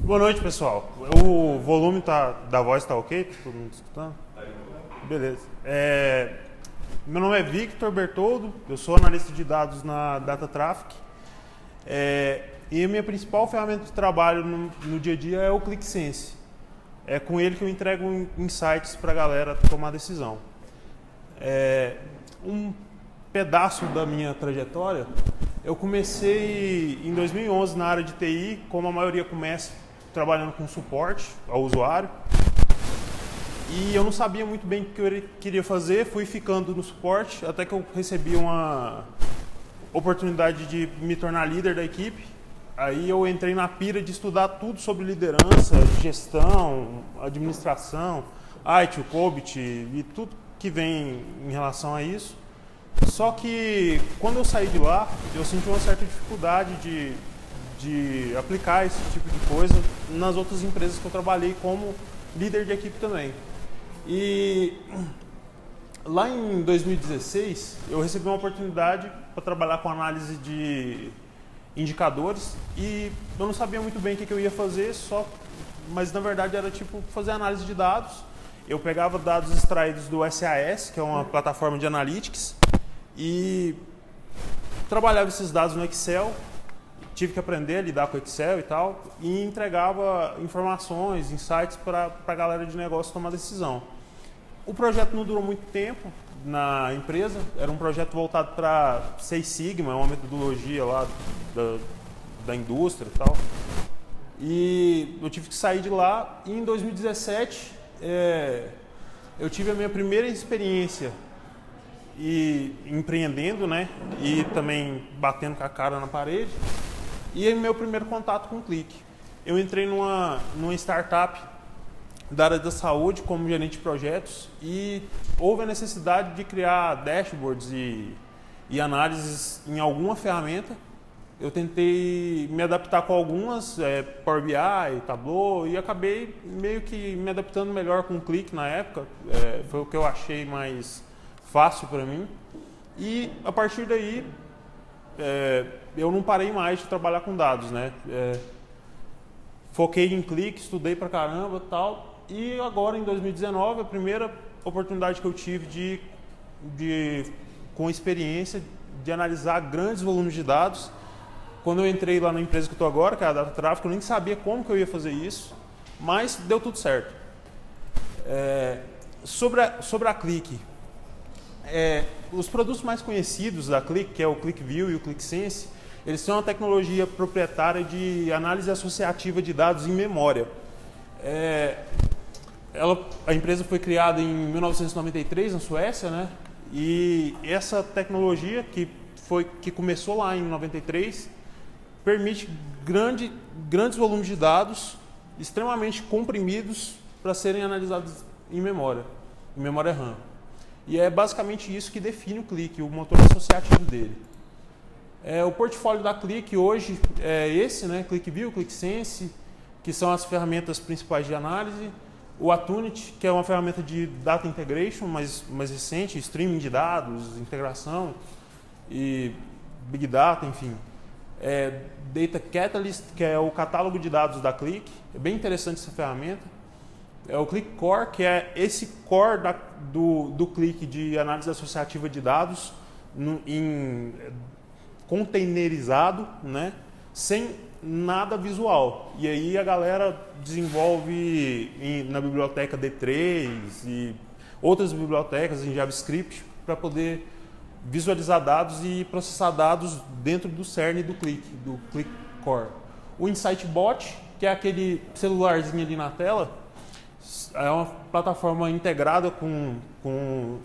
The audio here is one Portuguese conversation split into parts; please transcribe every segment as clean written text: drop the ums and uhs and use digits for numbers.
Boa noite, pessoal. O volume da voz tá ok? Tá todo mundo escutando? Beleza. Meu nome é Victor Bertoldo, eu sou analista de dados na Data Traffic. E a minha principal ferramenta de trabalho no dia a dia é o ClickSense. É com ele que eu entrego insights para a galera tomar decisão. Um pedaço da minha trajetória, eu comecei em 2011 na área de TI, como a maioria começa trabalhando com suporte ao usuário. E eu não sabia muito bem o que eu queria fazer, fui ficando no suporte até que eu recebi uma oportunidade de me tornar líder da equipe. Aí eu entrei na pira de estudar tudo sobre liderança, gestão, administração, IT, o COBIT e tudo que vem em relação a isso. Só que quando eu saí de lá, eu senti uma certa dificuldade de aplicar esse tipo de coisa nas outras empresas que eu trabalhei como líder de equipe também. E lá em 2016, eu recebi uma oportunidade para trabalhar com análise de indicadores e eu não sabia muito bem o que eu ia fazer, mas na verdade era tipo fazer análise de dados. Eu pegava dados extraídos do SAS, que é uma plataforma de analytics, e trabalhava esses dados no Excel, tive que aprender a lidar com Excel e tal, e entregava informações, insights para a galera de negócio tomar decisão. O projeto não durou muito tempo na empresa, era um projeto voltado para Six Sigma, uma metodologia lá da indústria e tal. E eu tive que sair de lá e em 2017 eu tive a minha primeira experiência empreendendo, né? E também batendo com a cara na parede. E meu primeiro contato com o Click. Eu entrei numa startup da área da saúde como gerente de projetos e houve a necessidade de criar dashboards e análises em alguma ferramenta. Eu tentei me adaptar com algumas, Power BI, Tableau, e acabei meio que me adaptando melhor com o Click na época. Foi o que eu achei mais fácil para mim. E a partir daí, eu não parei mais de trabalhar com dados, né? Foquei em Click, estudei pra caramba e tal. E agora, em 2019, a primeira oportunidade que eu tive com experiência de analisar grandes volumes de dados. Quando eu entrei lá na empresa que eu estou agora, que é a Data Traffic, eu nem sabia como que eu ia fazer isso, mas deu tudo certo. Sobre a Click, os produtos mais conhecidos da Click, que é o ClickView e o ClickSense, eles têm uma tecnologia proprietária de análise associativa de dados em memória. A empresa foi criada em 1993 na Suécia, né? E essa tecnologia que começou lá em 93 permite grandes volumes de dados extremamente comprimidos para serem analisados em memória RAM. E é basicamente isso que define o Click, o motor associativo dele. O portfólio da Click hoje é esse, né? ClickView, ClickSense, que são as ferramentas principais de análise. O Attunit, que é uma ferramenta de Data Integration, mais recente, streaming de dados, integração e Big Data, enfim. Data Catalyst, que é o catálogo de dados da Click. É bem interessante essa ferramenta. O Click Core, que é esse core do Click de análise associativa de dados containerizado, né? Sem nada visual. E aí a galera desenvolve na biblioteca D3 e outras bibliotecas em JavaScript para poder visualizar dados e processar dados dentro do cerne do Click Core. O InsightBot, que é aquele celularzinho ali na tela, é uma plataforma integrada com o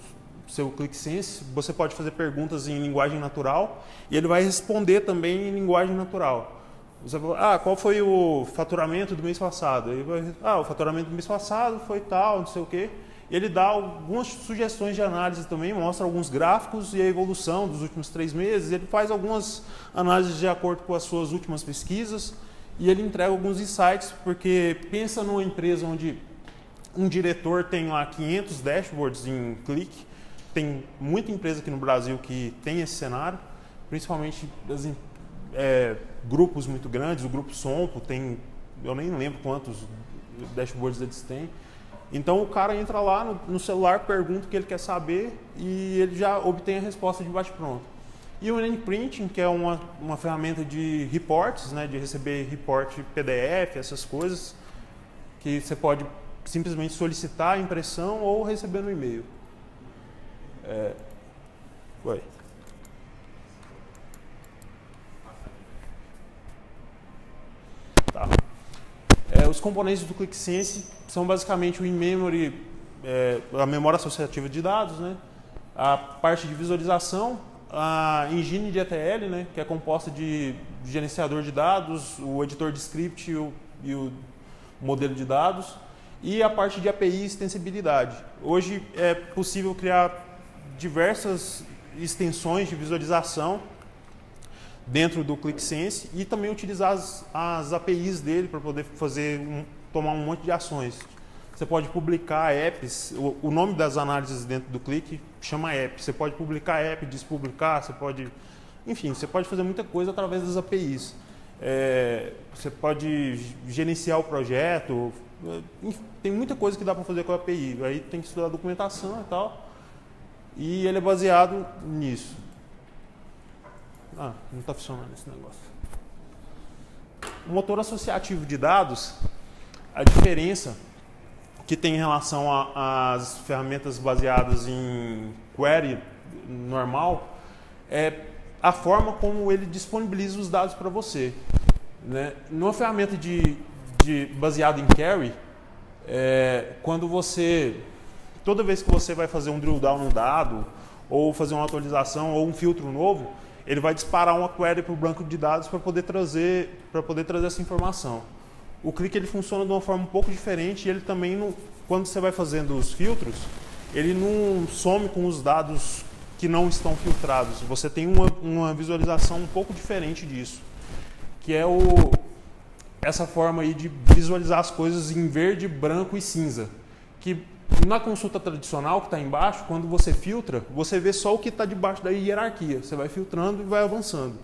seu ClickSense. Você pode fazer perguntas em linguagem natural e ele vai responder também em linguagem natural. Você fala, qual foi o faturamento do mês passado? Ele vai, o faturamento do mês passado foi tal, não sei o quê. Ele dá algumas sugestões de análise também, mostra alguns gráficos e a evolução dos últimos 3 meses. Ele faz algumas análises de acordo com as suas últimas pesquisas e ele entrega alguns insights, porque pensa numa empresa onde um diretor tem lá 500 dashboards em Click. Tem muita empresa aqui no Brasil que tem esse cenário, principalmente grupos muito grandes. O Grupo Sompo tem eu nem lembro quantos dashboards eles têm. Então o cara entra lá no celular, pergunta o que ele quer saber e ele já obtém a resposta de bate-pronto. E o N-Printing, que é uma ferramenta de reports, né, de receber report PDF, essas coisas, que você pode simplesmente solicitar a impressão ou receber no e-mail. Tá. Os componentes do ClickSense são basicamente o in-memory, a memória associativa de dados, né, a parte de visualização, a engine de ETL, né, que é composta de gerenciador de dados, o editor de script e o modelo de dados, e a parte de API e extensibilidade. Hoje é possível criar diversas extensões de visualização dentro do ClickSense e também utilizar as APIs dele para poder tomar um monte de ações. Você pode publicar apps, o nome das análises dentro do Click chama app. Você pode publicar app, despublicar, enfim, você pode fazer muita coisa através das APIs. Você pode gerenciar o projeto, tem muita coisa que dá para fazer com a API. Aí tem que estudar a documentação e tal, e ele é baseado nisso. Não está funcionando esse negócio. O motor associativo de dados, a diferença que tem em relação às ferramentas baseadas em query normal é a forma como ele disponibiliza os dados para você, né? Numa ferramenta baseada em query, toda vez que você vai fazer um drill down no dado, ou fazer uma atualização, ou um filtro novo, ele vai disparar uma query para o banco de dados para poder trazer essa informação. O Click ele funciona de uma forma um pouco diferente e ele também, quando você vai fazendo os filtros, ele não some com os dados que não estão filtrados. Você tem uma visualização um pouco diferente disso, que é essa forma aí de visualizar as coisas em verde, branco e cinza. Que na consulta tradicional, que está embaixo, quando você filtra, você vê só o que está debaixo da hierarquia. Você vai filtrando e vai avançando.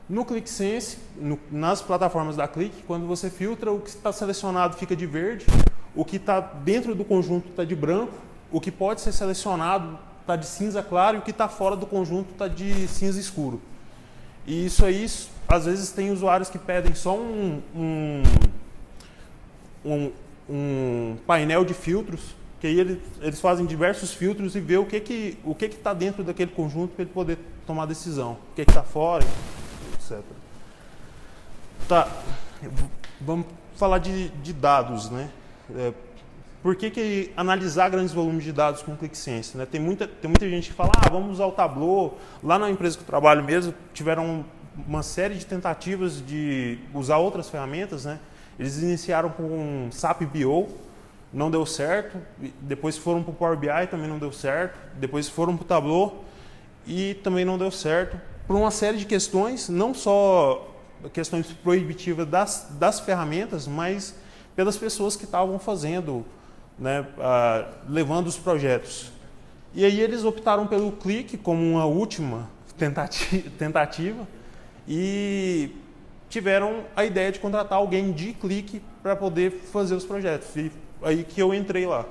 No ClickSense, nas plataformas da Click, quando você filtra, o que está selecionado fica de verde, o que está dentro do conjunto está de branco, o que pode ser selecionado está de cinza claro e o que está fora do conjunto está de cinza escuro. E isso aí, às vezes, tem usuários que pedem só um painel de filtros, que aí eles fazem diversos filtros e vê o que está dentro daquele conjunto para ele poder tomar decisão, o que está fora, etc. Tá, vamos falar de dados, né? Por que analisar grandes volumes de dados com o ClickSense, né? Tem muita gente que fala, vamos usar o Tableau. Lá na empresa que eu trabalho mesmo, tiveram uma série de tentativas de usar outras ferramentas, né? Eles iniciaram com SAP BO, não deu certo. Depois foram para o Power BI, também não deu certo. Depois foram para o Tableau e também não deu certo. Por uma série de questões, não só questões proibitivas das ferramentas, mas pelas pessoas que estavam fazendo, né, levando os projetos. E aí eles optaram pelo Click como uma última tentativa e tiveram a ideia de contratar alguém de Click para poder fazer os projetos. E aí que eu entrei lá.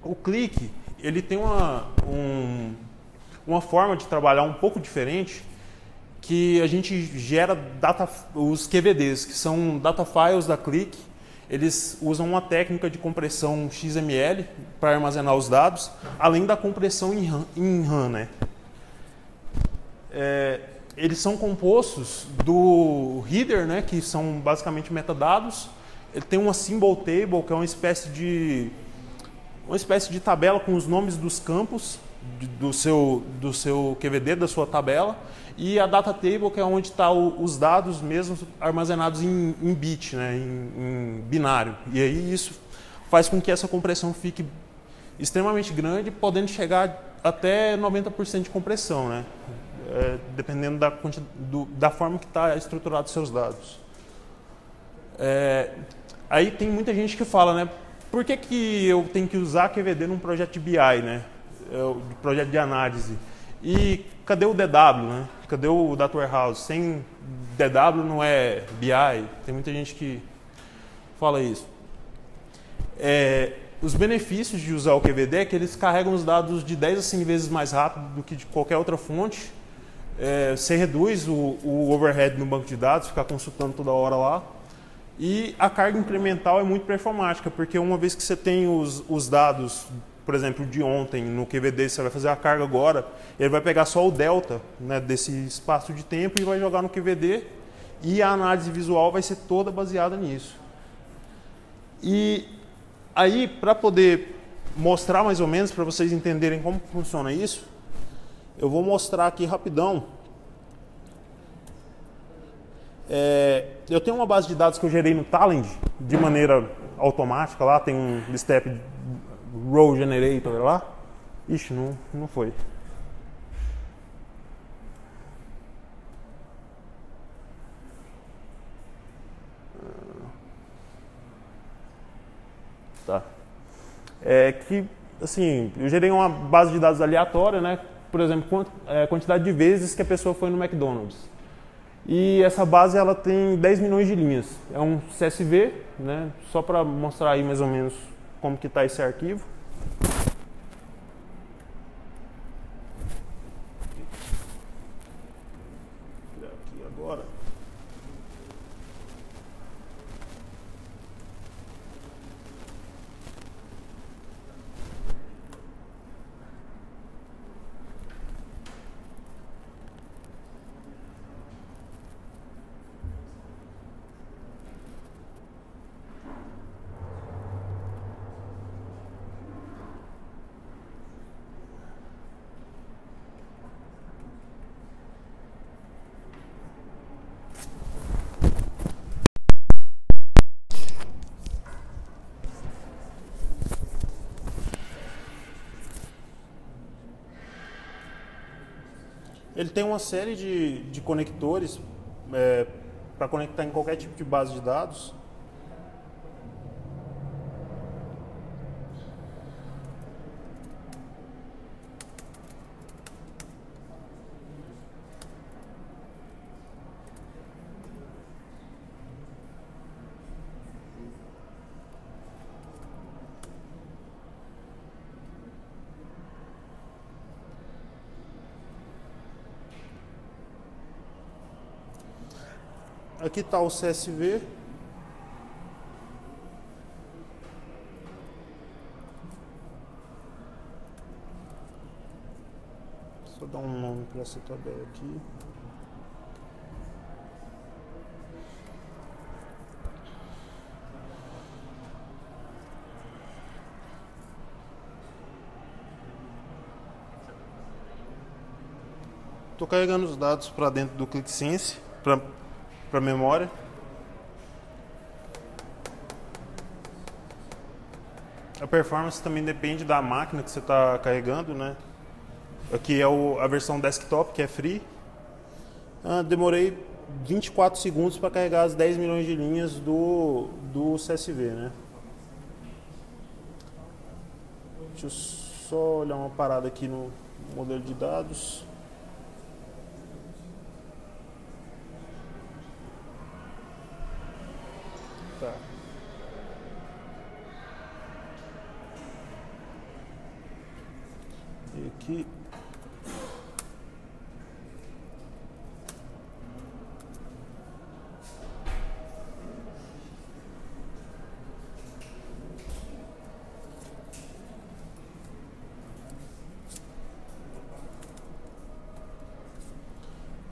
O Click, ele tem uma forma de trabalhar um pouco diferente, que a gente gera os QVDs, que são data files da Click. Eles usam uma técnica de compressão XML para armazenar os dados, além da compressão em RAM, né? Eles são compostos do header, né, que são basicamente metadados. Ele tem uma symbol table, que é uma espécie de tabela com os nomes dos campos do seu QVD, da sua tabela, e a data table, que é onde estão os dados mesmos armazenados em bit, né, em binário. E aí isso faz com que essa compressão fique extremamente grande, podendo chegar até 90% de compressão, né, dependendo da forma que está estruturado os seus dados. Aí tem muita gente que fala, né, por que eu tenho que usar QVD num projeto de BI, né, de projeto de análise? E cadê o DW, né? Cadê o Data Warehouse? Sem DW não é BI. Tem muita gente que fala isso. Os benefícios de usar o QVD é que eles carregam os dados de 10 a 100 vezes mais rápido do que de qualquer outra fonte. Você reduz o overhead no banco de dados, ficar consultando toda hora lá. E a carga incremental é muito performática, porque uma vez que você tem os dados, por exemplo, de ontem no QVD, você vai fazer a carga agora, ele vai pegar só o delta, né, desse espaço de tempo e vai jogar no QVD, e a análise visual vai ser toda baseada nisso. E aí, para poder mostrar mais ou menos, para vocês entenderem como funciona isso, eu vou mostrar aqui rapidão. Eu tenho uma base de dados que eu gerei no Talend de maneira automática lá, tem um step row generator lá. Ixi, não foi. Tá. Que, assim, eu gerei uma base de dados aleatória, né? Por exemplo, quantidade de vezes que a pessoa foi no McDonald's. E essa base ela tem 10 milhões de linhas. É um CSV, né? Só para mostrar aí mais ou menos como que está esse arquivo. Aqui agora. Ele tem uma série de conectores para conectar em qualquer tipo de base de dados. Aqui está o CSV. Só dar um nome para essa tabela aqui. Estou carregando os dados para dentro do ClickSense, para memória. A performance também depende da máquina que você está carregando, né? Aqui é a versão desktop, que é free. Demorei 24 segundos para carregar as 10 milhões de linhas do CSV, né? Deixa eu só olhar uma parada aqui no modelo de dados. Tá. E aqui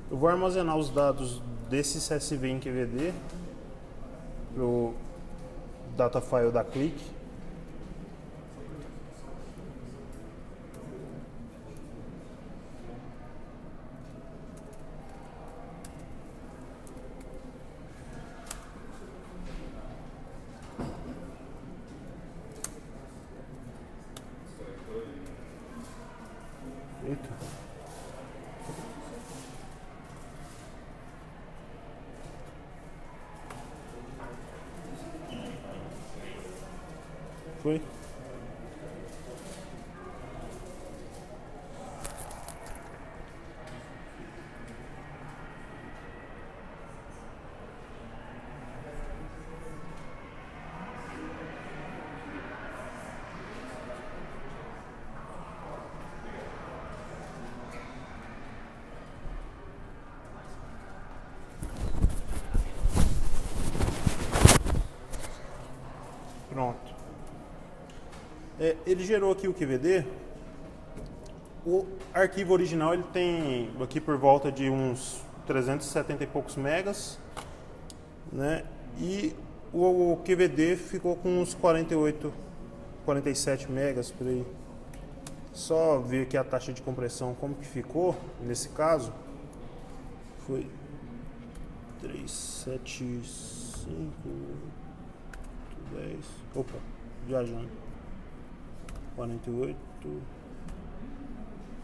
eu vou armazenar os dados desse CSV em QVD pro data file da Click. Eita. Foi. Pronto. Ele gerou aqui o QVD. O arquivo original ele tem aqui por volta de uns 370 e poucos megas, né? E o QVD ficou com uns 48, 47 megas por aí. Só ver aqui a taxa de compressão como que ficou nesse caso. Foi 375 10. Opa, viajando. 48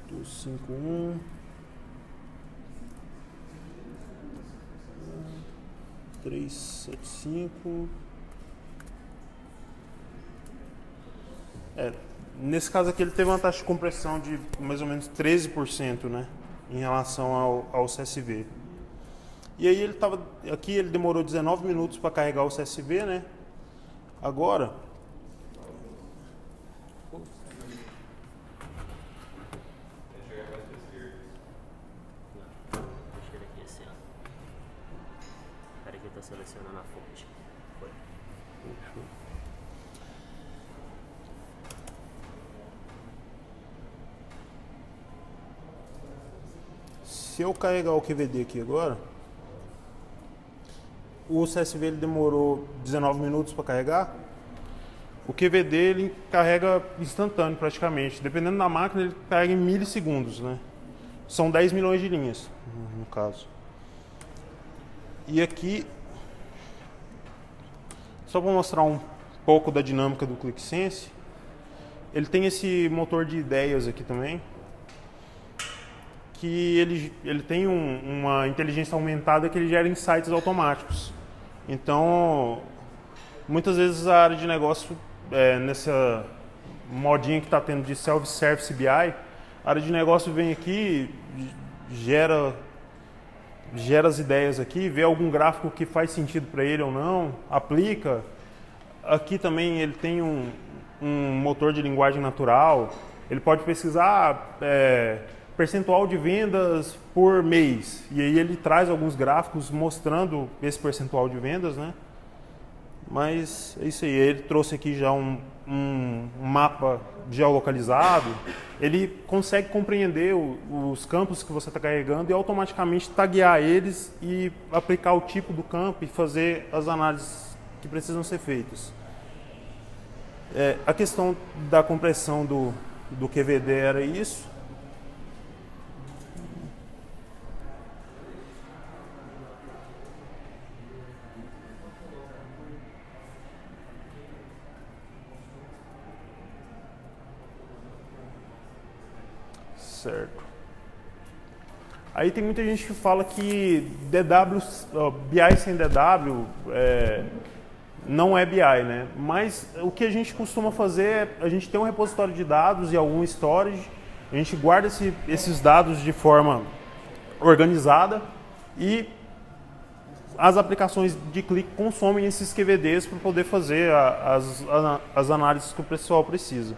251 375. Nesse caso aqui ele teve uma taxa de compressão de mais ou menos 13%, né, em relação ao CSV. E aí ele tava aqui, ele demorou 19 minutos para carregar o CSV, né? Agora selecionando a fonte. Foi. Se eu carregar o QVD aqui agora, o CSV ele demorou 19 minutos para carregar. O QVD ele carrega instantâneo praticamente. Dependendo da máquina, ele carrega em milissegundos, né? São 10 milhões de linhas, no caso. E aqui, só para mostrar um pouco da dinâmica do ClickSense, ele tem esse motor de ideias aqui também, que ele tem uma inteligência aumentada que ele gera insights automáticos. Então, muitas vezes a área de negócio, nessa modinha que está tendo de Self-Service BI, a área de negócio vem aqui, gera as ideias aqui, vê algum gráfico que faz sentido para ele ou não, aplica. Aqui também ele tem um motor de linguagem natural, ele pode pesquisar percentual de vendas por mês, e aí ele traz alguns gráficos mostrando esse percentual de vendas, né? Mas é isso aí, ele trouxe aqui já um mapa geolocalizado, ele consegue compreender os campos que você está carregando e automaticamente taguear eles e aplicar o tipo do campo e fazer as análises que precisam ser feitas. A questão da compressão do QVD era isso. Certo. Aí tem muita gente que fala que BI sem DW não é BI, né? Mas o que a gente costuma fazer é, a gente tem um repositório de dados e algum storage, a gente guarda esses dados de forma organizada e as aplicações de clique consomem esses QVDs para poder fazer as análises que o pessoal precisa.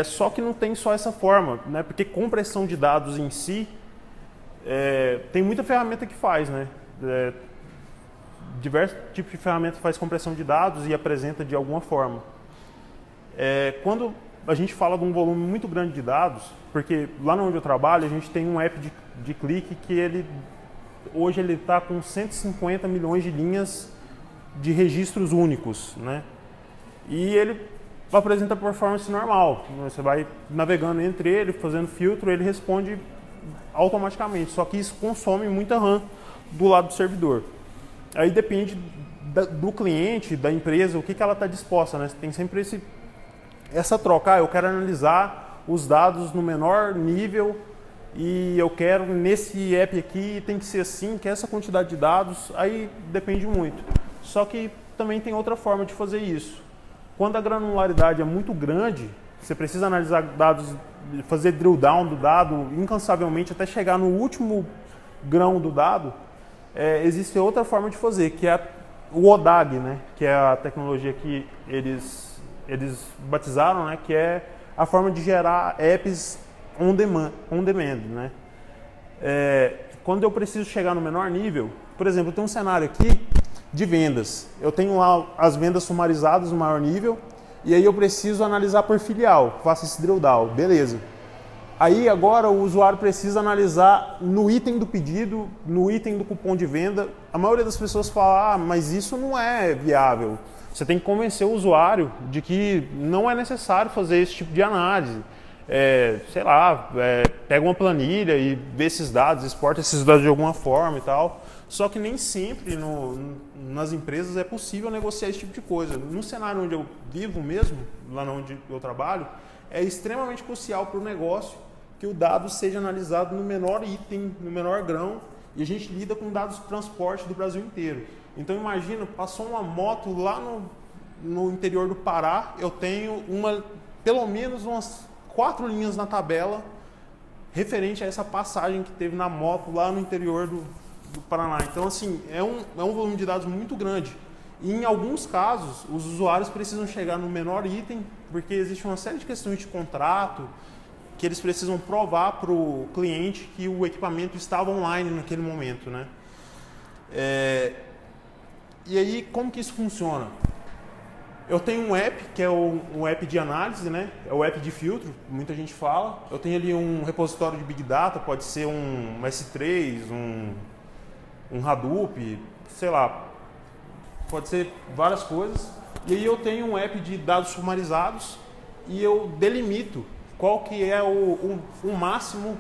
Só que não tem só essa forma, né? Porque compressão de dados em si, tem muita ferramenta que faz, né? Diversos tipos de ferramenta faz compressão de dados e apresenta de alguma forma. Quando a gente fala de um volume muito grande de dados, porque lá onde eu trabalho a gente tem um app de clique que hoje ele está com 150 milhões de linhas de registros únicos, né? E ele apresenta performance normal. Você vai navegando entre ele, fazendo filtro, ele responde automaticamente. Só que isso consome muita RAM do lado do servidor. Aí depende do cliente, da empresa, o que ela está disposta, né? Tem sempre essa troca. Eu quero analisar os dados no menor nível e eu quero nesse app aqui tem que ser assim, que é essa quantidade de dados. Aí depende muito. Só que também tem outra forma de fazer isso. Quando a granularidade é muito grande, você precisa analisar dados, fazer drill down do dado incansavelmente até chegar no último grão do dado. Existe outra forma de fazer, que é o ODAG, né? Que é a tecnologia que eles batizaram, né? Que é a forma de gerar apps on demand, né? Quando eu preciso chegar no menor nível, por exemplo, tem um cenário aqui de vendas. Eu tenho lá as vendas sumarizadas no maior nível e aí eu preciso analisar por filial, faço esse drill down, beleza. Aí agora o usuário precisa analisar no item do pedido, no item do cupom de venda. A maioria das pessoas fala, mas isso não é viável. Você tem que convencer o usuário de que não é necessário fazer esse tipo de análise. Sei lá, pega uma planilha e vê esses dados, exporta esses dados de alguma forma e tal. Só que nem sempre nas empresas é possível negociar esse tipo de coisa. No cenário onde eu vivo mesmo, lá onde eu trabalho, é extremamente crucial para o negócio que o dado seja analisado no menor item, no menor grão, e a gente lida com dados de transporte do Brasil inteiro. Então imagina, passou uma moto lá no interior do Pará, eu tenho pelo menos umas 4 linhas na tabela referente a essa passagem que teve na moto lá no interior do Paraná. Então assim, é um volume de dados muito grande. E em alguns casos, os usuários precisam chegar no menor item, porque existe uma série de questões de contrato, que eles precisam provar para o cliente que o equipamento estava online naquele momento, né? E aí, como que isso funciona? Eu tenho um app, que é um app de análise, né? É o app de filtro, muita gente fala. Eu tenho ali um repositório de Big Data, pode ser um S3, um Hadoop, sei lá, pode ser várias coisas. E aí eu tenho um app de dados sumarizados e eu delimito qual que é o máximo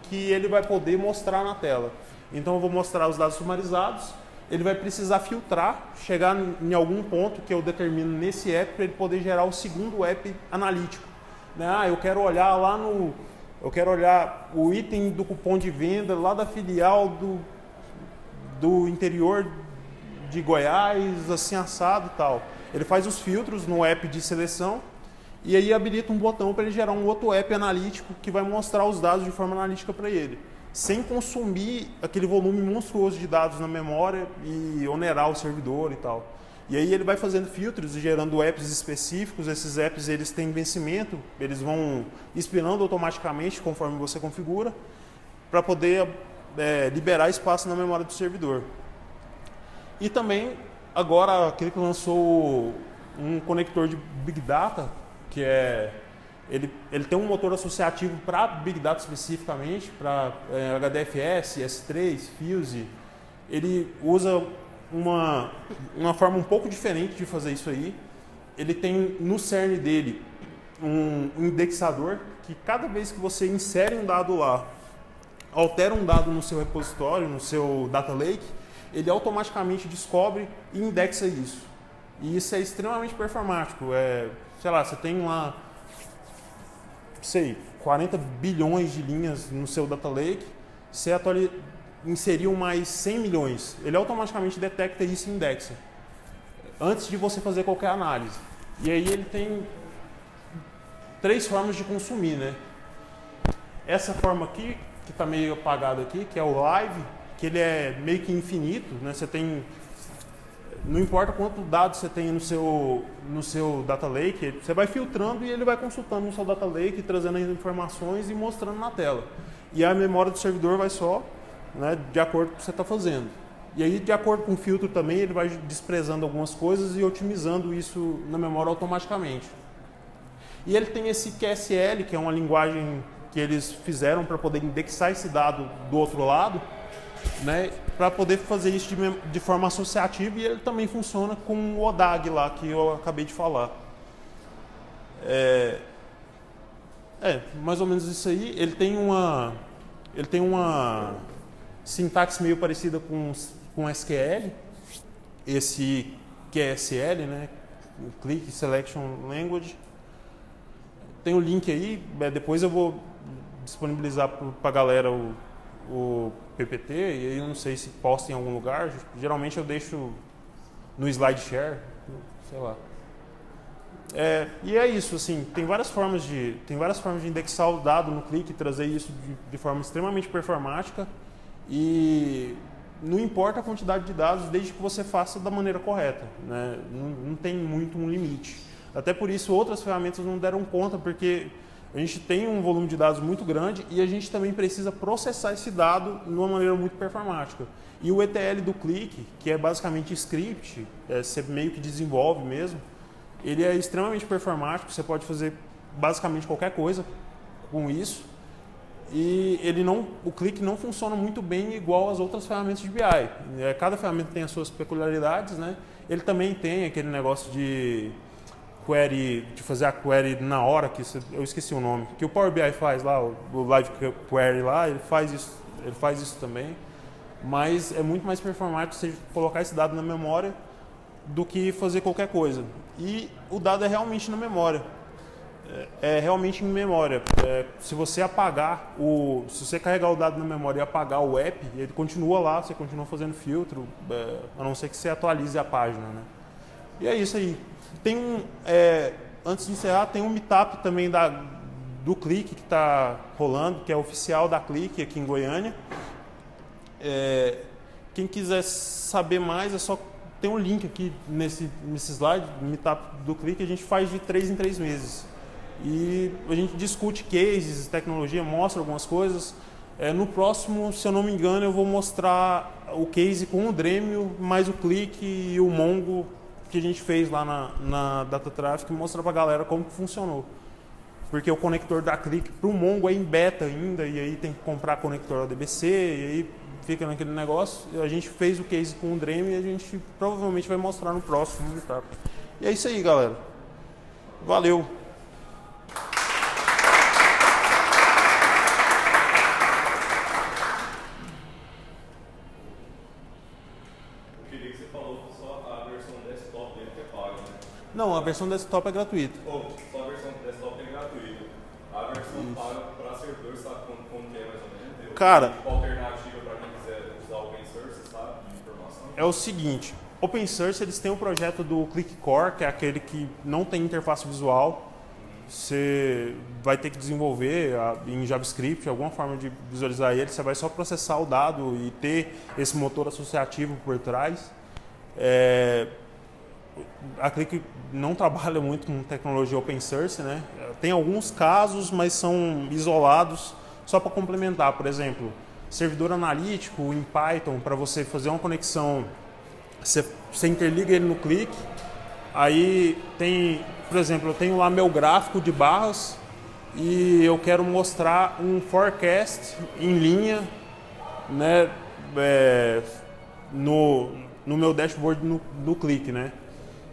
que ele vai poder mostrar na tela. Então eu vou mostrar os dados sumarizados, ele vai precisar filtrar, chegar em algum ponto que eu determino nesse app para ele poder gerar o segundo app analítico. Eu quero olhar eu quero olhar o item do cupom de venda lá da filial do interior de Goiás, assim assado e tal. Ele faz os filtros no app de seleção e aí habilita um botão para ele gerar um outro app analítico que vai mostrar os dados de forma analítica para ele, sem consumir aquele volume monstruoso de dados na memória e onerar o servidor e tal. E aí ele vai fazendo filtros e gerando apps específicos. Esses apps eles têm vencimento, eles vão expirando automaticamente conforme você configura, para poder liberar espaço na memória do servidor. E também, agora, aquele que lançou um conector de Big Data, que ele tem um motor associativo para Big Data especificamente, para HDFS, S3, Fuse. Ele usa uma forma um pouco diferente de fazer isso aí. Ele tem no cerne dele um indexador, que cada vez que você insere um dado lá, altera um dado no seu repositório, no seu Data Lake, ele automaticamente descobre e indexa isso. E isso é extremamente performático. Sei lá, você tem lá, 40 bilhões de linhas no seu Data Lake, você inseriu mais 100 milhões, ele automaticamente detecta isso e indexa, antes de você fazer qualquer análise. E aí ele tem 3 formas de consumir, né? Essa forma aqui, que está meio apagado aqui, que é o Live, que ele é meio que infinito, né? Você tem, não importa quanto dados você tem no seu Data Lake, você vai filtrando e ele vai consultando no seu Data Lake, trazendo as informações e mostrando na tela. E a memória do servidor vai só, né, de acordo com o que você está fazendo. E aí, de acordo com o filtro também, ele vai desprezando algumas coisas e otimizando isso na memória automaticamente. E ele tem esse QSL, que é uma linguagem que eles fizeram para poder indexar esse dado do outro lado, né, para poder fazer isso de forma associativa, e ele também funciona com o ODAG lá, que eu acabei de falar. Mais ou menos isso aí. Ele tem uma sintaxe meio parecida com SQL, esse QSL, né, Click Selection Language. Tem o link aí, depois eu vou disponibilizar para a galera o PPT, e aí eu não sei se posta em algum lugar. Geralmente eu deixo no SlideShare, sei lá. E é isso, assim, tem várias formas de indexar o dado no Click e trazer isso de forma extremamente performática, e não importa a quantidade de dados, desde que você faça da maneira correta, né? Não tem muito um limite. Até por isso outras ferramentas não deram conta, porque A gente tem um volume de dados muito grande e a gente também precisa processar esse dado de uma maneira muito performática. E o ETL do Qlik, que é basicamente script, você meio que desenvolve mesmo, ele é extremamente performático, você pode fazer basicamente qualquer coisa com isso. E o Qlik não funciona muito bem igual as outras ferramentas de BI. Cada ferramenta tem as suas peculiaridades, né? Ele também tem aquele negócio de query, de fazer a query na hora, eu esqueci o nome, que o Power BI faz lá, o Live Query lá, ele faz isso também. Mas é muito mais performático você colocar esse dado na memória do que fazer qualquer coisa. E o dado é realmente na memória. É realmente em memória. Se você se você carregar o dado na memória e apagar o app, ele continua lá, você continua fazendo filtro, a não ser que você atualize a página, né? E é isso aí. Antes de encerrar, tem um meetup também do Qlik que está rolando, que é oficial da Qlik aqui em Goiânia. Quem quiser saber mais, é só tem um link aqui nesse slide, no meetup do Qlik, a gente faz de 3 em 3 meses. E a gente discute cases, tecnologia, mostra algumas coisas. No próximo, se eu não me engano, eu vou mostrar o case com o Dremio, mais o Qlik e o Mongo que a gente fez lá na Data Traffic, mostrar pra galera como que funcionou. Porque o conector da Qlik pro Mongo é em beta ainda, e aí tem que comprar conector ODBC, e aí fica naquele negócio. A gente fez o case com o Dremio e a gente provavelmente vai mostrar no próximo meetup. E é isso aí, galera. Valeu! Não, a versão desktop é gratuita. Só a versão desktop é gratuita. A versão paga para servidor, sabe como que é mais ou menos? Cara, tipo alternativa para quem quiser usar o open source, sabe? De informação. É o seguinte, open source eles têm o projeto do Qlik Core, que é aquele que não tem interface visual. Você vai ter que desenvolver em JavaScript alguma forma de visualizar ele. Você vai só processar o dado e ter esse motor associativo por trás. A Qlik não trabalha muito com tecnologia open source, né? Tem alguns casos, mas são isolados. Só para complementar, por exemplo, servidor analítico em Python, para você fazer uma conexão, você interliga ele no Qlik. Aí tem, por exemplo, eu tenho lá meu gráfico de barras e eu quero mostrar um forecast em linha, né? No meu dashboard no Qlik, né?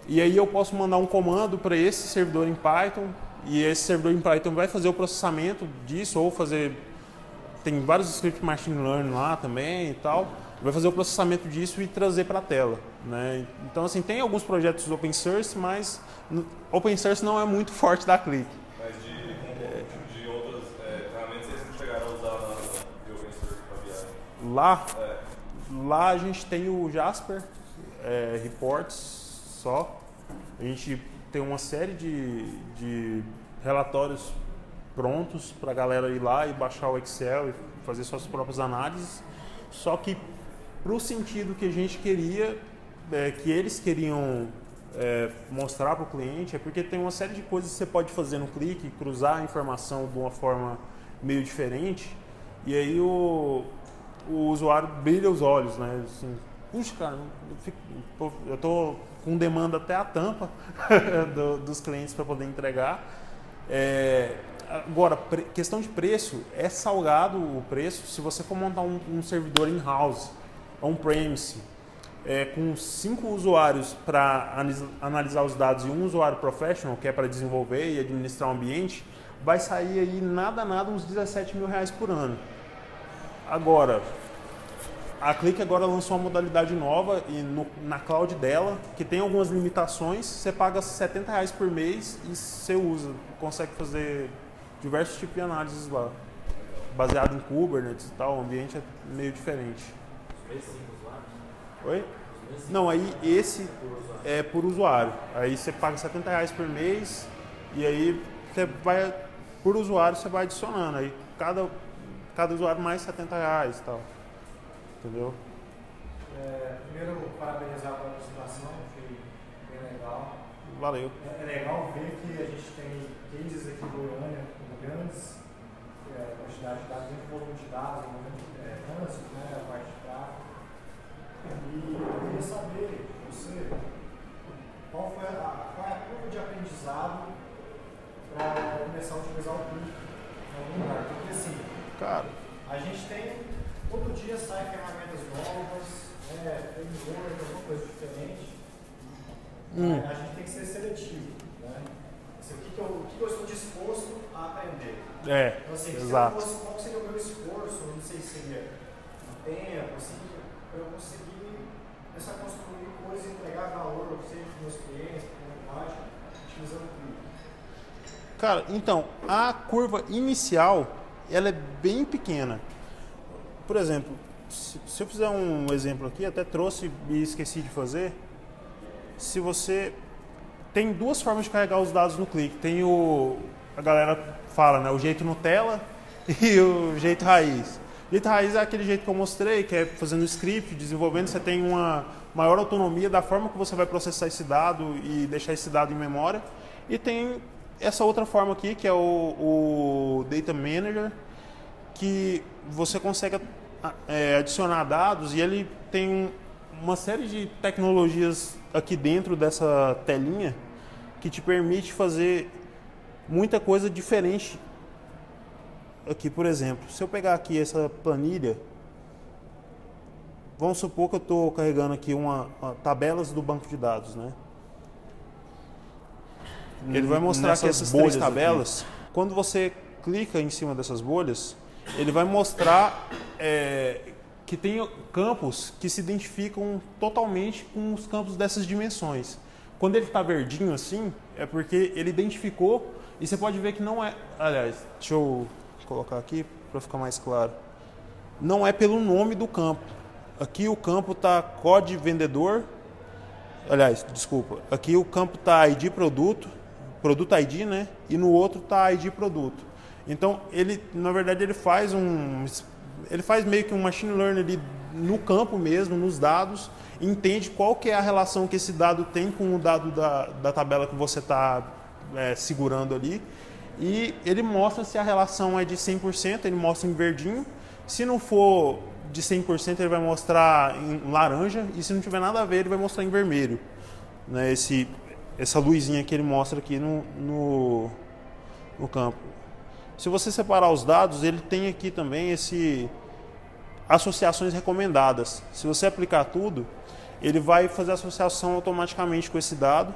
E aí eu posso mandar um comando para esse servidor em Python, e esse servidor em Python vai fazer o processamento disso, ou tem vários scripts machine learning lá também e tal, vai fazer o processamento disso e trazer para a tela, né? Então, assim, tem alguns projetos open source, mas open source não é muito forte da Qlik. Mas de outras ferramentas, vocês não chegaram a usar de open source para BI? Lá a gente tem o Jasper, reports, só. A gente tem uma série de relatórios prontos para a galera ir lá e baixar o Excel e fazer suas próprias análises. Só que para o sentido que a gente queria, que eles queriam mostrar para o cliente, é porque tem uma série de coisas que você pode fazer no Qlik, cruzar a informação de uma forma meio diferente, e aí o usuário brilha os olhos, né? Assim, puxa, cara, eu tô com demanda até a tampa dos clientes para poder entregar. Agora, questão de preço, é salgado o preço se você for montar um servidor in-house, on-premise, com 5 usuários para analisar os dados e um usuário professional, que é para desenvolver e administrar o ambiente, vai sair aí nada uns R$17.000 por ano. Agora, a Qlik agora lançou uma modalidade nova e na cloud dela, que tem algumas limitações. Você paga R$70 por mês e você consegue fazer diversos tipos de análises lá, baseado em Kubernetes e tal. O ambiente é meio diferente. Os mesmos usuários? Oi? Não, aí esse é por usuário. Aí você paga R$70 por mês e aí você vai, por usuário você vai adicionando. Aí cada usuário mais R$70 e tal. Entendeu? Primeiro, parabenizar pela apresentação, foi bem legal. Valeu. É legal ver que a gente tem cases aqui em Goiânia, grandes quantidades de dados, muito volume de dados, muito trânsito, né, a parte de tráfego. E eu queria saber de você qual é a curva de aprendizado para começar a utilizar o clique em algum lugar. Porque assim, cara, a gente tem, todo dia sai ferramentas novas, framework, alguma coisa diferente. A gente tem que ser seletivo, né? Assim, o que eu estou disposto a aprender. Então, assim, exato. Qual seria o meu esforço, não sei se seria um tempo, assim, para eu conseguir começar a construir coisas e entregar valor sempre para os meus clientes, para a comunidade, utilizando o clique. Cara, então, a curva inicial, ela é bem pequena. Por exemplo, se eu fizer um exemplo aqui, até trouxe e esqueci de fazer. Se você... Tem duas formas de carregar os dados no clique. Tem a galera fala, né, o jeito Nutella e o jeito raiz. O jeito raiz é aquele jeito que eu mostrei, que é fazendo script, desenvolvendo, você tem uma maior autonomia da forma que você vai processar esse dado e deixar esse dado em memória. E tem essa outra forma aqui, que é o Data Manager, que você consegue adicionar dados e ele tem uma série de tecnologias aqui dentro dessa telinha que te permite fazer muita coisa diferente. Aqui, por exemplo, se eu pegar aqui essa planilha, vamos supor que eu estou carregando aqui tabelas do banco de dados, né? Ele vai mostrar que essas três tabelas, aqui, quando você clica em cima dessas bolhas, ele vai mostrar que tem campos que se identificam totalmente com os campos dessas dimensões. Quando ele está verdinho assim, é porque ele identificou e você pode ver que não é... Aliás, deixa eu colocar aqui para ficar mais claro. Não é pelo nome do campo. Aqui o campo está COD vendedor. Aliás, desculpa. Aqui o campo está ID produto, produto ID, né? E no outro está ID produto. Então, ele, na verdade, ele faz meio que um machine learning ali no campo mesmo, nos dados, entende qual que é a relação que esse dado tem com o dado da tabela que você está segurando ali, e ele mostra se a relação é de 100%, ele mostra em verdinho. Se não for de 100%, ele vai mostrar em laranja, e se não tiver nada a ver, ele vai mostrar em vermelho, né? Essa luzinha que ele mostra aqui no campo. Se você separar os dados, ele tem aqui também associações recomendadas. Se você aplicar tudo, ele vai fazer associação automaticamente com esse dado.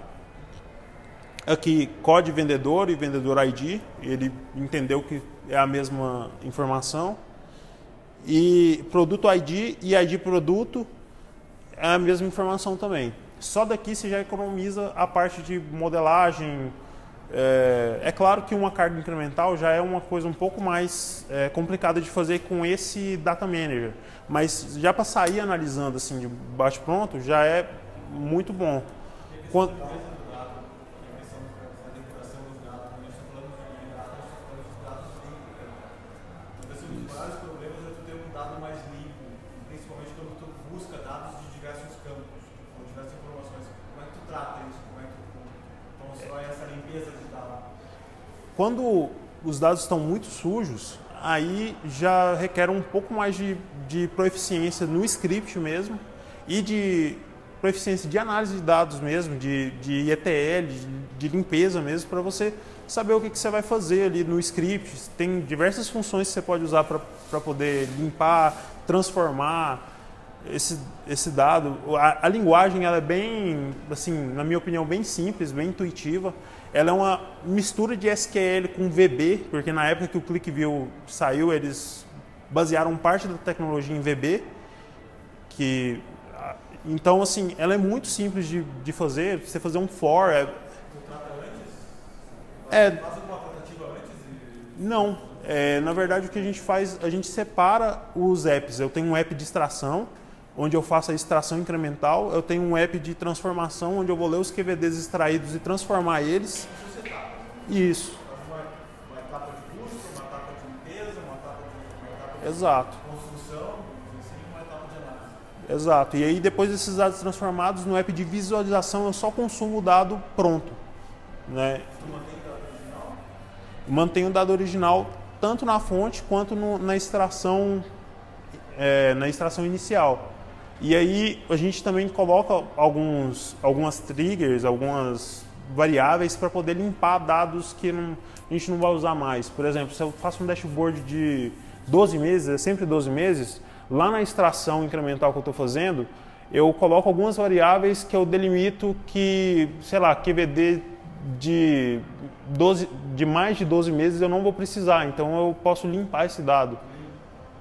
Aqui, COD vendedor e vendedor ID, ele entendeu que é a mesma informação. E produto ID e ID produto é a mesma informação também. Só daqui você já economiza a parte de modelagem. É claro que uma carga incremental já é uma coisa um pouco mais complicada de fazer com esse Data Manager, mas já para sair analisando assim de bate-pronto já é muito bom. Quando os dados estão muito sujos, aí já requer um pouco mais de proficiência no script mesmo e de proficiência de análise de dados mesmo, de ETL, de limpeza mesmo, para você saber o que você vai fazer ali no script. Tem diversas funções que você pode usar para poder limpar, transformar esse dado. A linguagem ela é bem, assim, na minha opinião, bem simples, bem intuitiva. Ela é uma mistura de SQL com VB, porque na época que o ClickView saiu, eles basearam parte da tecnologia em VB. Então, assim, ela é muito simples de fazer. Você fazer um for... Faz alguma tratativa antes? Não. Na verdade, o que a gente faz, a gente separa os apps. Eu tenho um app de extração, onde eu faço a extração incremental. Eu tenho um app de transformação, onde eu vou ler os QVDs extraídos e transformar eles. Isso. Uma etapa de busca, uma etapa de limpeza, uma etapa de Exato. construção, e uma etapa de análise. Exato. E aí, depois desses dados transformados, no app de visualização, eu só consumo o dado pronto, né? mantém o dado original tanto na fonte quanto na extração inicial. E aí a gente também coloca algumas triggers, algumas variáveis para poder limpar dados que a gente não vai usar mais. Por exemplo, se eu faço um dashboard de 12 meses, é sempre 12 meses, lá na extração incremental que eu estou fazendo, eu coloco algumas variáveis que eu delimito que, sei lá, QVD de mais de 12 meses eu não vou precisar, então eu posso limpar esse dado.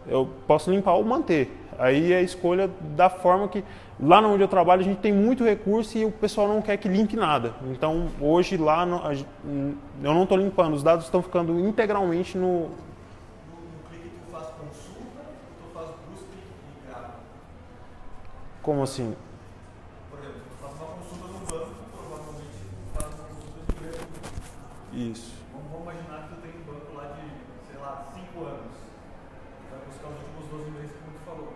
Eu posso limpar ou manter. Aí é a escolha da forma que... Lá onde eu trabalho a gente tem muito recurso e o pessoal não quer que limpe nada. Então hoje lá eu não estou limpando, os dados estão ficando integralmente no... No clique tu faz consulta, tu faz busca e grava. Como assim? Por exemplo, tu faz uma consulta no banco, provavelmente tu faz uma consulta de greve. Isso. Vamos imaginar que tu tem um banco lá de, sei lá, 5 anos. Tu vai buscar os últimos 12 meses, como tu falou.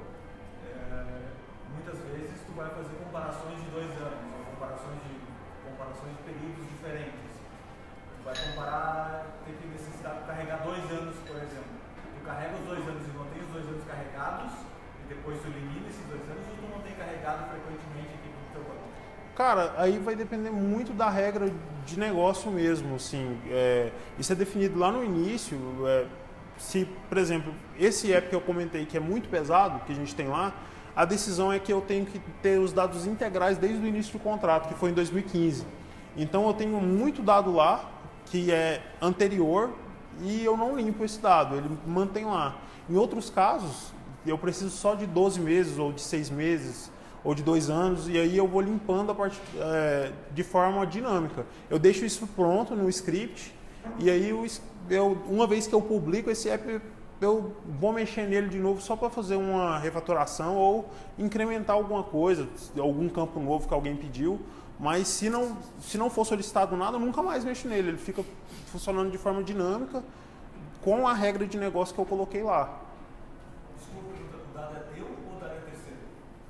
Muitas vezes tu vai fazer comparações de 2 anos, ou comparações de períodos diferentes. Tu vai comparar, tem que necessitar de carregar 2 anos, por exemplo. Tu carrega os 2 anos e mantém os 2 anos carregados, e depois tu elimina esses 2 anos, ou tu não tem carregado frequentemente aqui no teu banco? Cara, aí vai depender muito da regra de negócio mesmo, assim. Isso é definido lá no início. Se, por exemplo, esse app que eu comentei que é muito pesado, que a gente tem lá, a decisão é que eu tenho que ter os dados integrais desde o início do contrato, que foi em 2015. Então eu tenho muito dado lá, que é anterior, e eu não limpo esse dado, ele mantém lá. Em outros casos, eu preciso só de 12 meses, ou de 6 meses, ou de 2 anos, e aí eu vou limpando a parte, de forma dinâmica. Eu deixo isso pronto no script, e aí uma vez que eu publico esse app, eu vou mexer nele de novo só para fazer uma refatoração ou incrementar alguma coisa, algum campo novo que alguém pediu, mas se não for solicitado nada, eu nunca mais mexo nele, ele fica funcionando de forma dinâmica com a regra de negócio que eu coloquei lá. Desculpa, o dado é teu ou o dado é terceiro?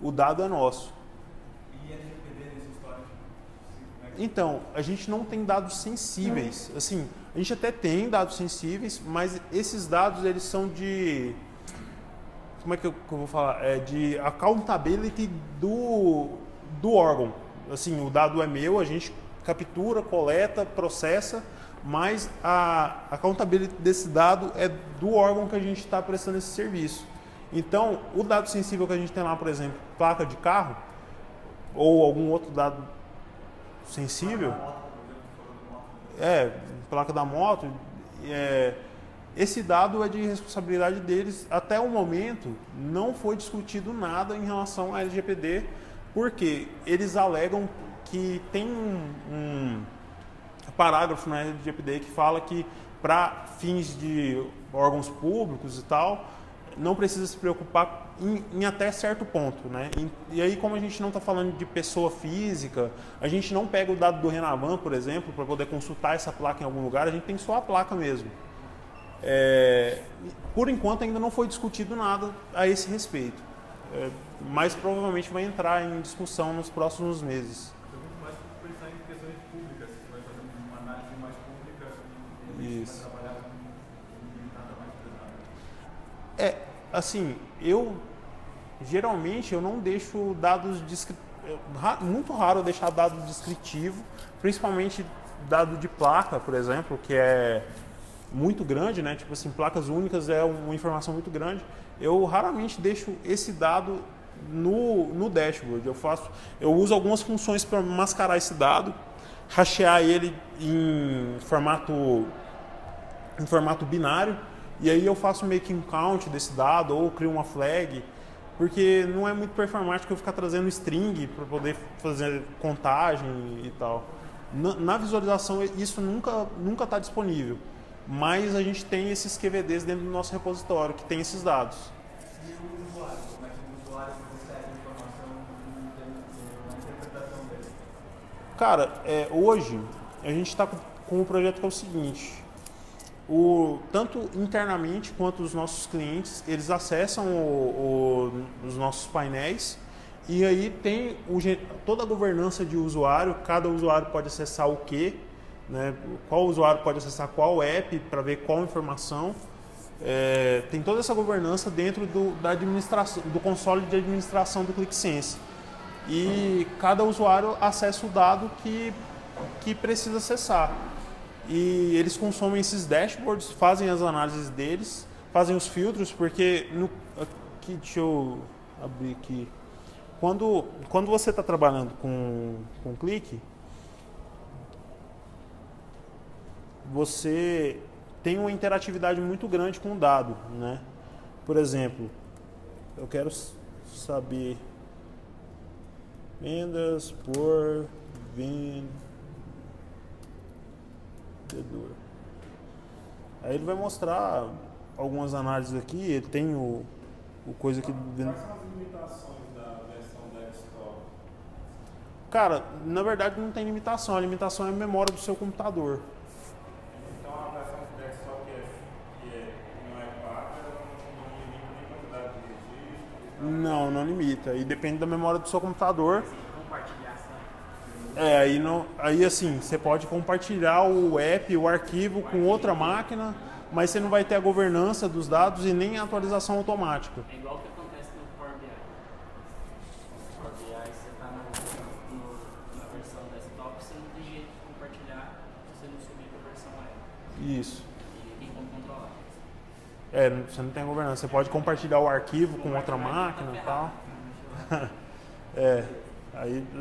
O dado é nosso. E LGPD nessa história? Então, a gente não tem dados sensíveis, assim... A gente até tem dados sensíveis, mas esses dados eles são de... Como é que eu vou falar? De accountability do órgão. Assim, o dado é meu, a gente captura, coleta, processa, mas a accountability desse dado é do órgão que a gente está prestando esse serviço. Então, o dado sensível que a gente tem lá, por exemplo, placa de carro, ou algum outro dado sensível... placa da moto, esse dado é de responsabilidade deles. Até o momento não foi discutido nada em relação à LGPD, porque eles alegam que tem um parágrafo na LGPD que fala que para fins de órgãos públicos e tal, não precisa se preocupar em até certo ponto, né? E aí, como a gente não está falando de pessoa física, a gente não pega o dado do Renavan, por exemplo, para poder consultar essa placa em algum lugar, a gente tem só a placa mesmo. Por enquanto ainda não foi discutido nada a esse respeito, mas provavelmente vai entrar em discussão nos próximos meses. Mais pensar em questões públicas, você vai fazer uma análise mais pública e vai trabalhar com nada mais pesado. Assim, geralmente eu não deixo dados muito raro eu deixar dado descritivo, principalmente dado de placa, por exemplo, que é muito grande, né? Tipo assim, placas únicas é uma informação muito grande. Eu raramente deixo esse dado no dashboard. Eu uso algumas funções para mascarar esse dado, hastear ele em formato binário, e aí eu faço meio que um count desse dado ou crio uma flag, porque não é muito performático eu ficar trazendo string para poder fazer contagem e tal. Na visualização isso nunca está disponível, mas a gente tem esses QVDs dentro do nosso repositório que tem esses dados. E o usuário? Como é que o usuário recebe a informação na interpretação dele? Cara, hoje a gente está com um projeto que é o seguinte: tanto internamente quanto os nossos clientes, eles acessam os nossos painéis, e aí tem toda a governança de usuário, cada usuário pode acessar o quê, né? Qual usuário pode acessar qual app para ver qual informação. Tem toda essa governança dentro da administração, do console de administração do ClickSense. E cada usuário acessa o dado que precisa acessar. E eles consomem esses dashboards, fazem as análises deles, fazem os filtros, porque aqui, deixa eu abrir aqui. Quando você está trabalhando com Click, você tem uma interatividade muito grande com o dado, né? Por exemplo, eu quero saber vendas por vendedor. Aí ele vai mostrar algumas análises aqui, ele tem o coisa que... Quais são as limitações da versão desktop? Cara, na verdade não tem limitação, a limitação é a memória do seu computador. Então a versão desktop que não é paga, não limita nem quantidade de registro? Não limita, e depende da memória do seu computador. Aí assim, você pode compartilhar o app, o arquivo com outra máquina, mas você não vai ter a governança dos dados e nem a atualização automática. É igual o que acontece no Power BI. No Power BI você está na versão desktop, você não tem jeito de compartilhar se você não subir para a versão web. Isso. E tem como controlar. Você não tem governança. Você pode compartilhar o arquivo com outra máquina e tal.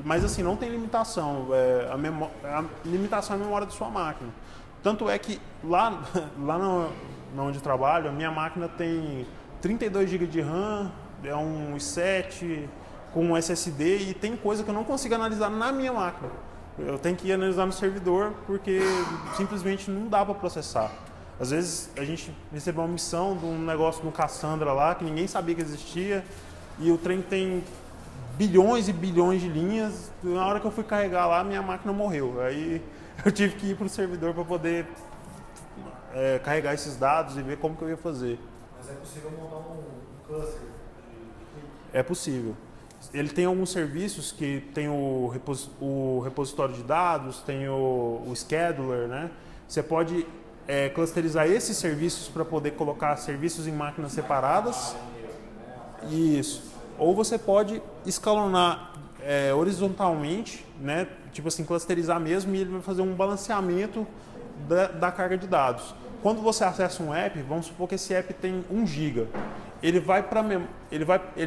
Mas assim, não tem limitação. A limitação é a memória da sua máquina. Tanto é que lá onde eu trabalho, a minha máquina tem 32 GB de RAM, é um i7 com um SSD e tem coisa que eu não consigo analisar na minha máquina. Eu tenho que ir analisar no servidor porque simplesmente não dá para processar. Às vezes a gente recebeu uma missão de um negócio no Cassandra lá que ninguém sabia que existia e o trem tem bilhões e bilhões de linhas. Na hora que eu fui carregar lá, minha máquina morreu. Aí eu tive que ir para o servidor para poder carregar esses dados e ver como que eu ia fazer. Mas é possível montar um cluster? É possível. Ele tem alguns serviços que tem o repositório de dados, tem o scheduler, né? Você pode clusterizar esses serviços para poder colocar serviços em máquinas separadas. Isso. Ou você pode escalonar horizontalmente, né? Tipo assim, clusterizar mesmo, e ele vai fazer um balanceamento da carga de dados. Quando você acessa um app, vamos supor que esse app tem 1 GB. Ele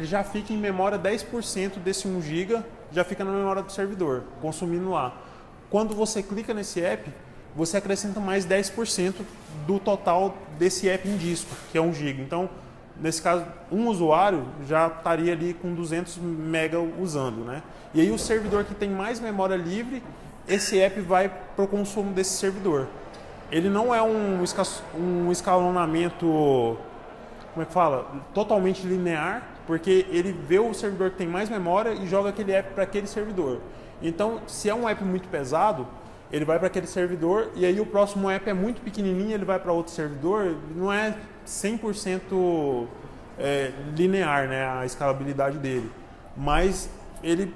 já fica em memória 10% desse 1 GB, já fica na memória do servidor, consumindo lá. Quando você clica nesse app, você acrescenta mais 10% do total desse app em disco, que é 1 GB. Então, nesse caso, um usuário já estaria ali com 200 MB usando, né? E aí o servidor que tem mais memória livre, esse app vai para o consumo desse servidor. Ele não é um escalonamento, como é que fala? Totalmente linear, porque ele vê o servidor que tem mais memória e joga aquele app para aquele servidor. Então, se é um app muito pesado, ele vai para aquele servidor e aí o próximo app é muito pequenininho, ele vai para outro servidor. Não é 100% linear, né, a escalabilidade dele, mas ele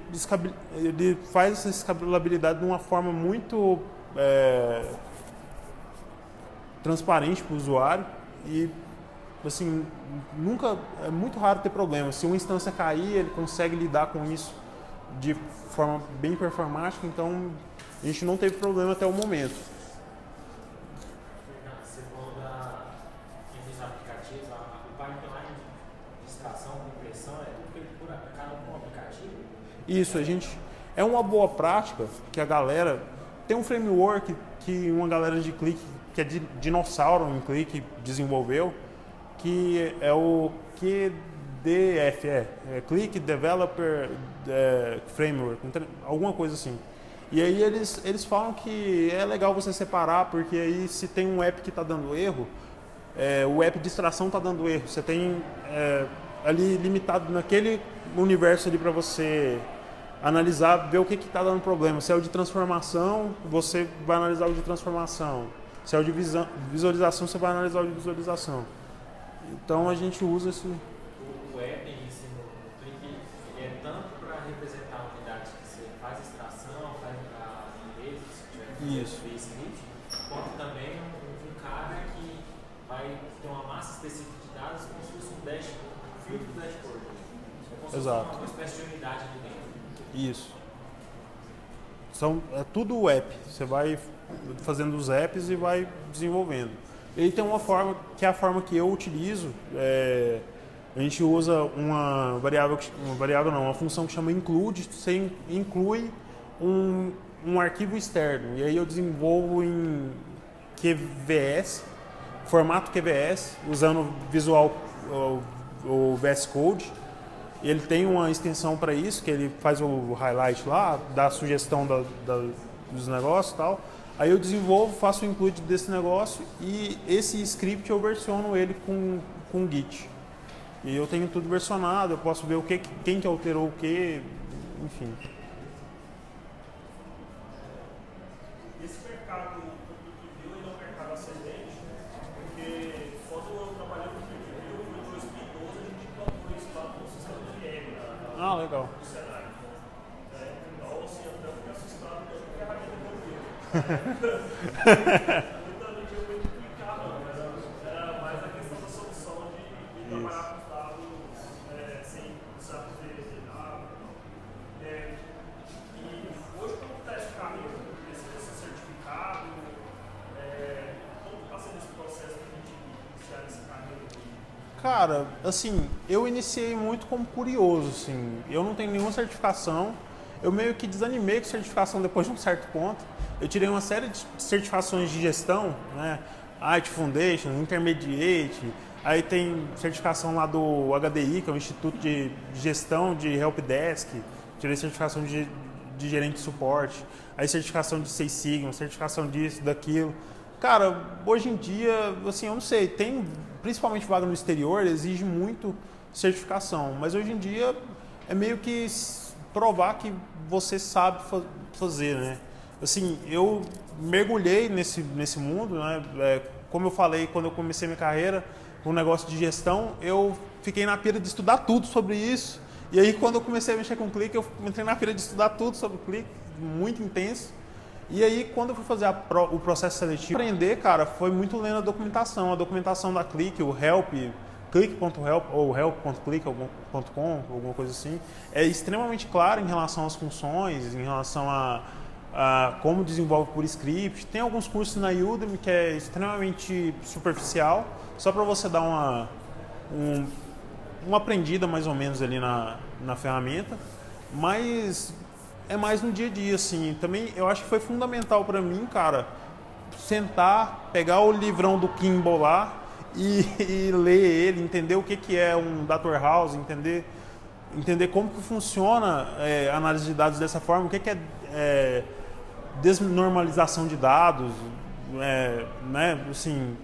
faz essa escalabilidade de uma forma muito transparente para o usuário e assim, é muito raro ter problema. Se uma instância cair, ele consegue lidar com isso de forma bem performática, então a gente não teve problema até o momento. Você falou dos aplicativos, o pipeline de extração, compressão, é tudo feito por cada um aplicativo? Isso, é uma boa prática que a galera tem um framework que uma galera de Click, que é de dinossauro em Click, desenvolveu, que é o QDF, Click Developer Framework, alguma coisa assim. E aí eles falam que é legal você separar, porque aí se tem um app que está dando erro, o app de extração está dando erro, você tem ali limitado naquele universo ali para você analisar, ver o que está dando problema. Se é o de transformação, você vai analisar o de transformação. Se é o de visualização, você vai analisar o de visualização. Então a gente usa esse... O app em si no Click é tanto para representar unidades que você faz extração, faz limpeza, se tiver Isso. Quanto também um cara que vai ter uma massa específica de dados como se fosse um filtro do dashboard. Exato. Uma espécie de unidade ali dentro. Isso. É tudo app. Você vai fazendo os apps e vai desenvolvendo. Ele tem uma forma, que é a forma que eu utilizo. A gente usa uma função que chama include. Você inclui um arquivo externo. E aí eu desenvolvo em QVS, formato QVS, usando o Visual o VS Code. Ele tem uma extensão para isso, que ele faz o highlight lá, dá a sugestão dos negócios e tal. Aí eu desenvolvo, faço o include desse negócio e esse script eu versiono ele com Git. E eu tenho tudo versionado, eu posso ver quem que alterou o que, enfim. Esse mercado do ClickView ele é um mercado ascendente, porque quando eu trabalhei com o ClickView, em 2012 a gente implantou isso lá no sistema de IEM. Ah, legal. No Senai. Então, assim, eu até fiquei assustado com a ferramenta que eu vi. Literalmente eu fui clicar, não, mas era mais a questão da solução de trabalhar com os dados sem precisar fazer nada. E hoje, como está esse caminho? Precisa ser certificado? Como está sendo esse processo para a gente iniciar esse caminho? Cara, assim, eu iniciei muito como curioso, assim. Eu não tenho nenhuma certificação. Eu meio que desanimei com certificação depois de um certo ponto. Eu tirei uma série de certificações de gestão, né? IT Foundation, Intermediate, aí tem certificação lá do HDI, que é o Instituto de Gestão de Helpdesk, tirei certificação de gerente de suporte, aí certificação de Six Sigma, certificação disso, daquilo. Cara, hoje em dia, assim, eu não sei, tem, principalmente vaga no exterior, exige muito certificação, mas hoje em dia é meio que provar que você sabe fazer, né? Assim, eu mergulhei nesse mundo, né? Como eu falei, quando eu comecei minha carreira, um negócio de gestão, eu fiquei na pira de estudar tudo sobre isso. E aí, quando eu comecei a mexer com Click, eu entrei na pira de estudar tudo sobre Click, muito intenso. E aí, quando eu fui fazer o processo seletivo, aprender, cara, foi muito lendo a documentação da Click, o help, click.help ou help.click.com, alguma coisa assim, é extremamente claro em relação às funções, em relação a como desenvolve por script. Tem alguns cursos na Udemy que é extremamente superficial, só para você dar uma aprendida mais ou menos ali na ferramenta, mas é mais no dia a dia, assim. Também eu acho que foi fundamental para mim, cara, sentar, pegar o livrão do Kimball lá e ler ele, entender o que é um data warehouse, entender como que funciona a análise de dados dessa forma, o que é desnormalização de dados, né, assim,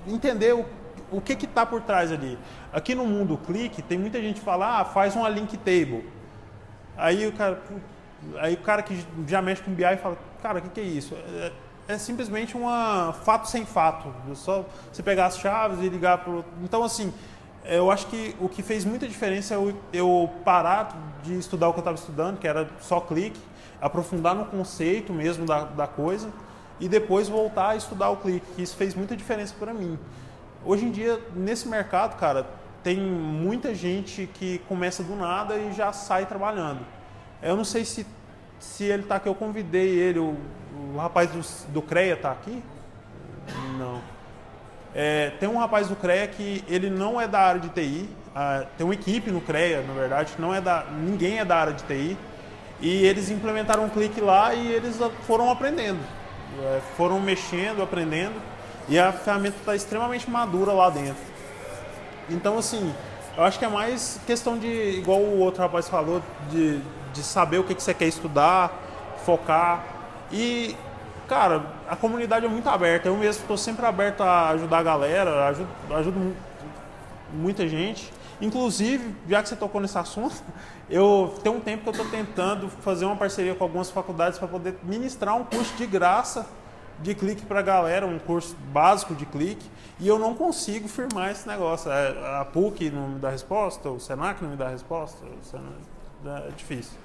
entender o que está por trás ali. Aqui no mundo Click, tem muita gente que fala, faz uma link table. Aí o cara que já mexe com BI fala, cara, o que é isso? É simplesmente fato sem fato. É só você pegar as chaves e ligar para o... Então, assim, eu acho que o que fez muita diferença é eu parar de estudar o que eu estava estudando, que era só Click, aprofundar no conceito mesmo da coisa e depois voltar a estudar o Click. Isso fez muita diferença para mim. Hoje em dia, nesse mercado, cara, tem muita gente que começa do nada e já sai trabalhando. Eu não sei se ele está aqui, eu convidei ele, o rapaz do CREA está aqui? Não. Tem um rapaz do CREA que ele não é da área de TI, tem uma equipe no CREA, na verdade, ninguém é da área de TI, e eles implementaram um Click lá e eles foram aprendendo, foram mexendo, aprendendo, e a ferramenta está extremamente madura lá dentro. Então, assim, eu acho que é mais questão de, igual o outro rapaz falou, de saber o que você quer estudar, focar. E, cara, a comunidade é muito aberta. Eu mesmo estou sempre aberto a ajudar a galera, ajudo muita gente. Inclusive, já que você tocou nesse assunto, tem um tempo que eu estou tentando fazer uma parceria com algumas faculdades para poder ministrar um curso de graça de Click para a galera, um curso básico de Click, e eu não consigo firmar esse negócio. A PUC não me dá resposta, o Senac não me dá resposta, é difícil.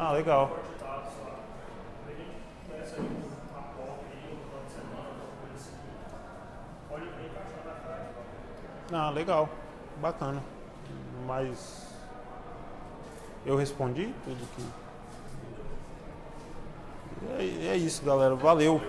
Ah, legal. Ah, legal. Bacana. Mas eu respondi tudo que... É isso, galera. Valeu.